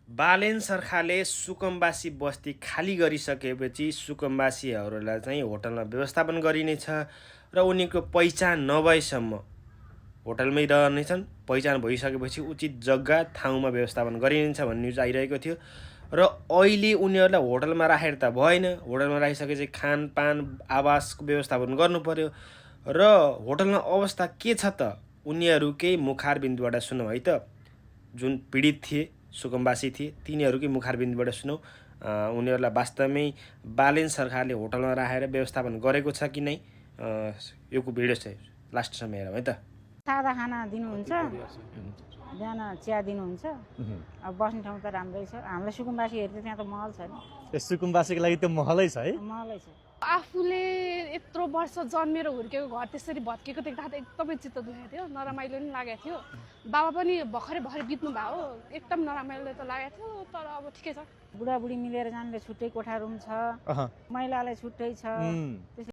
बालेन सरकारले सुकुम्बासी बस्ती खाली गरिसकेपछि सुकुम्बासीहरूलाई चाहिँ होटलमा व्यवस्थापन गरिनेछ र उनीको पहिचान नभएसम्म होटलमै रहनेछन्। पहिचान भइसकेपछि उचित जग्गा ठाउँमा व्यवस्थापन गरिनेछ भन्ने न्युज आइरहेको थियो र अहिले उनीहरूलाई होटलमा राखेर त भएन। होटलमा राखिसकेपछि खानपान आवासको व्यवस्थापन गर्नु पर्यो र होटलमा अवस्था के छ त उनीहरूकै मुखारबिन्दबाट सुनौँ है त। जुन पीडित थिए सुकुम्बासी थिए तिनीहरूकै मुखारबिन्दबाट सुनौँ उनीहरूलाई वास्तवमै बालेन सरकारले होटलमा राखेर व्यवस्थापन गरेको छ कि नै। यो भिडियो चाहिँ लास्टसम्म हेरौँ है त। सादा खाना दिनुहुन्छ, बिहान चिया दिनुहुन्छ। अब बस्ने ठाउँ त राम्रै छ। हामीलाई सुकुम्बासीहरू त त्यहाँ त महल छ नि। सुकुम्बासीको लागि त्यो महलै छ है। महलै छ। आफूले यत्रो वर्ष जन्मेर हुर्केको घर त्यसरी भत्केको देख्दा त एकदमै चित्त दुखेको थियो, नरमाइलो पनि लागेको थियो। बाबा पनि भर्खरै बित्नु भयो हो, एकदम नरमाइलो त लागेको थियो। तर अब ठिकै छ। बुढाबुढी मिलेर जानेले छुट्टै कोठा रुम छ, महिलालाई छुट्टै छ।